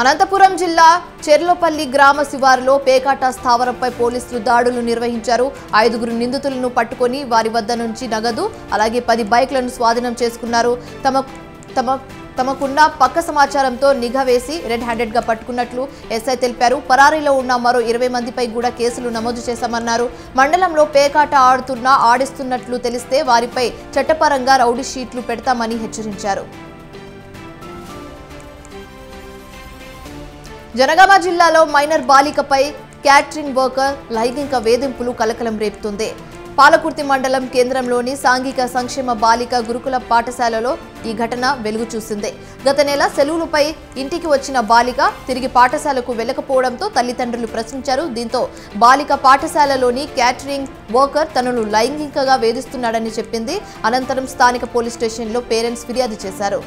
అనంతపురం జిల్లా చెర్లోపల్లి గ్రామ శివారులో పేకాట స్థావరంపై పోలీసులు దాడులు నిర్వహించారు. 5 నిందితులను పట్టుకొని వారి వద్ద నుంచి నగదు అలాగే 10 బైక్లను స్వాధీనం చేసుకున్నారు. తమకున్న పక్క సమాచారంతో నిఘా వేసి రెడ్ హ్యాండెడ్ గా పట్టుకున్నట్లు ఎస్ఐ తెలిపారు. పరారీలో ఉన్న మరో 20 మందిపై కూడా కేసులు నమోదు చేశామన్నారు. మండలంలో పేకాట ఆడిస్తున్నట్లు తెలిస్తే వారిపై చట్టపరంగా రౌడీ షీట్లు పెడతామని హెచ్చరించారు. జనగామ జిల్లాలో మైనర్ బాలికపై క్యాటరింగ్ వర్కర్ లైంగిక వేధింపులు కలకలం రేపుతుంది. పాలకుర్తి మండలం కేంద్రంలోని సాంఘిక సంక్షేమ బాలిక గురుకుల పాఠశాలలో ఈ ఘటన వెలుగు చూసింది. గత నెల సెలవులపై ఇంటికి వచ్చిన బాలిక తిరిగి పాఠశాలకు వెళ్లకపోవడంతో తల్లిదండ్రులు ప్రశ్నించారు. దీంతో బాలిక పాఠశాలలోని క్యాటరింగ్ వర్కర్ తనను లైంగికంగా వేధిస్తున్నాడని చెప్పింది. అనంతరం స్థానిక పోలీస్ స్టేషన్లో పేరెంట్స్ ఫిర్యాదు చేశారు.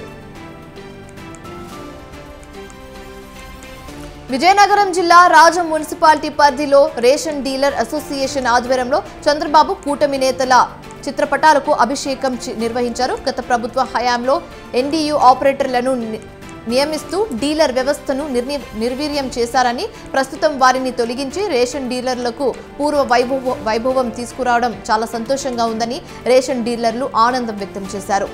విజయనగరం జిల్లా రాజం మున్సిపాలిటీ పరిధిలో రేషన్ డీలర్ అసోసియేషన్ ఆధ్వర్యంలో చంద్రబాబు కూటమి నేతల చిత్రపటాలకు అభిషేకం నిర్వహించారు. గత ప్రభుత్వ హయాంలో ఎన్డీయూ ఆపరేటర్లను నియమిస్తూ డీలర్ వ్యవస్థను నిర్వీర్యం చేశారని, ప్రస్తుతం వారిని తొలగించి రేషన్ డీలర్లకు పూర్వ వైభవం తీసుకురావడం చాలా సంతోషంగా ఉందని రేషన్ డీలర్లు ఆనందం వ్యక్తం చేశారు.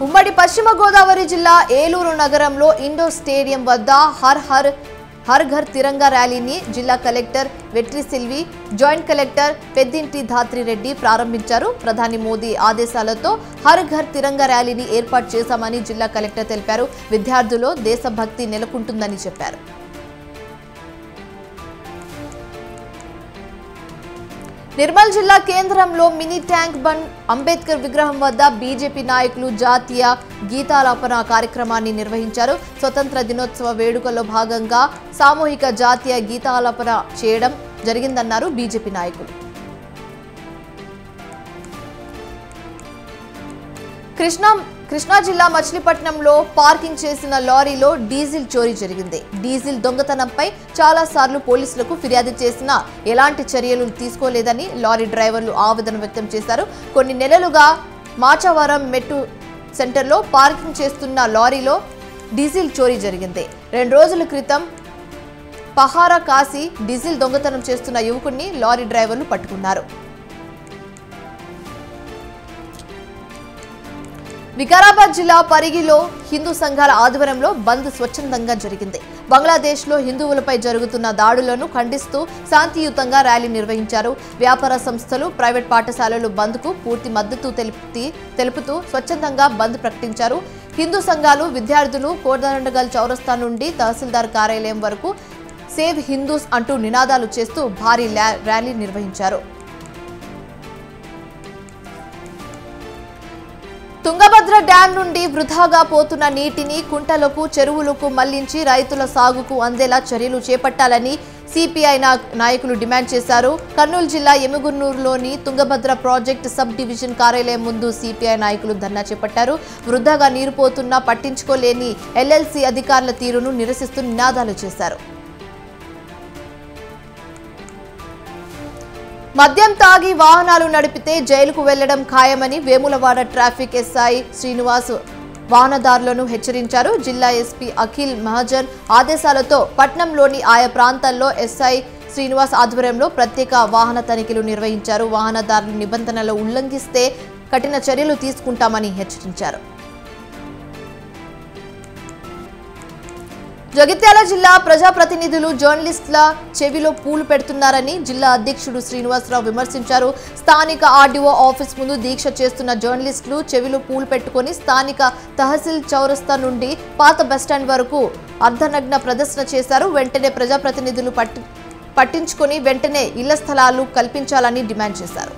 ఉమ్మడి పశ్చిమ గోదావరి జిల్లా ఏలూరు నగరంలో ఇండోర్ స్టేడియం వద్ద హర్ ఘర్ తిరంగా ర్యాలీని జిల్లా కలెక్టర్ వెట్రి సిల్వి, జాయింట్ కలెక్టర్ పెద్దింటి ధాత్రిరెడ్డి ప్రారంభించారు. ప్రధాని మోదీ ఆదేశాలతో హర్ ఘర్ తిరంగా ర్యాలీని ఏర్పాటు చేశామని జిల్లా కలెక్టర్ తెలిపారు. విద్యార్థుల్లో దేశభక్తి నెలకొంటుందని చెప్పారు. నిర్మల్ జిల్లా కేంద్రంలో మినీ ట్యాంక్ బండ్ అంబేద్కర్ విగ్రహం వద్ద బీజేపీ నాయకులు జాతీయ గీతాలాపన కార్యక్రమాన్ని నిర్వహించారు. స్వతంత్ర దినోత్సవ వేడుకల్లో భాగంగా సామూహిక జాతీయ గీతాలాపన చేయడం జరిగిందన్నారు బీజేపీ నాయకులు. కృష్ణా జిల్లా మచిలీపట్నంలో పార్కింగ్ చేసిన లారీలో డీజిల్ చోరీ జరిగింది. డీజిల్ దొంగతనంపై చాలా సార్లు పోలీసులకు ఫిర్యాదు చేసినా ఎలాంటి చర్యలు తీసుకోలేదని లారీ డ్రైవర్లు ఆవేదన వ్యక్తం చేశారు. కొన్ని నెలలుగా మాచవరం మెట్టు సెంటర్లో పార్కింగ్ చేస్తున్న లారీలో డీజిల్ చోరీ జరిగింది. 2 రోజుల క్రితం పహారా కాసి డీజిల్ దొంగతనం చేస్తున్న యువకుడిని లారీ డ్రైవర్లు పట్టుకున్నారు. వికారాబాద్ జిల్లా పరిగిలో హిందూ సంఘాల ఆధ్వర్యంలో బంద్ స్వచ్ఛందంగా జరిగింది. బంగ్లాదేశ్లో హిందువులపై జరుగుతున్న దాడులను ఖండిస్తూ శాంతియుతంగా ర్యాలీ నిర్వహించారు. వ్యాపార సంస్థలు, ప్రైవేట్ పాఠశాలలు బంద్కు పూర్తి మద్దతు తెలుపుతూ స్వచ్ఛందంగా బంద్ ప్రకటించారు. హిందూ సంఘాలు, విద్యార్థులు కోదండగల్ చౌరస్తా నుండి తహసీల్దార్ కార్యాలయం వరకు సేవ్ హిందూస్ అంటూ నినాదాలు చేస్తూ భారీ ర్యాలీ నిర్వహించారు. తుంగభద్ర డ్యాం నుండి వృధాగా పోతున్న నీటిని కుంటలకు, చెరువులకు మళ్లించి రైతుల సాగుకు అందేలా చర్యలు చేపట్టాలని సిపిఐ నాయకులు డిమాండ్ చేశారు. కర్నూలు జిల్లా ఎమ్మిగున్నూరులోని తుంగభద్ర ప్రాజెక్టు సబ్ డివిజన్ కార్యాలయం ముందు సిపిఐ నాయకులు ధర్నా చేపట్టారు. వృధాగా నీరు పోతున్నా పట్టించుకోలేని ఎల్ఎల్సి అధికారుల తీరును నిరసిస్తూ నినాదాలు చేశారు. మద్యం తాగి వాహనాలు నడిపితే జైలుకు వెళ్లడం ఖాయమని వేములవాడ ట్రాఫిక్ ఎస్ఐ శ్రీనివాస్ వాహనదారులను హెచ్చరించారు. జిల్లా ఎస్పీ అఖిల్ మహాజన్ ఆదేశాలతో పట్నంలోని ఆయా ప్రాంతాల్లో ఎస్ఐ శ్రీనివాస్ ఆధ్వర్యంలో ప్రత్యేక వాహన తనిఖీలు నిర్వహించారు. వాహనదారులు నిబంధనలు ఉల్లంఘిస్తే కఠిన చర్యలు తీసుకుంటామని హెచ్చరించారు. జగిత్యాల జిల్లా ప్రజాప్రతినిధులు జర్నలిస్టుల చెవిలో పూలు పెడుతున్నారని జిల్లా అధ్యక్షుడు శ్రీనివాసరావు విమర్శించారు. స్థానిక ఆర్డీఓ ఆఫీస్ ముందు దీక్ష చేస్తున్న జర్నలిస్టులు చెవిలో పూలు పెట్టుకుని స్థానిక తహసీల్ చౌరస్తా నుండి పాత బస్టాండ్ వరకు అర్ధనగ్న ప్రదర్శన చేశారు. వెంటనే ప్రజాప్రతినిధులు పట్టించుకొని వెంటనే ఇళ్ల స్థలాలు కల్పించాలని డిమాండ్ చేశారు.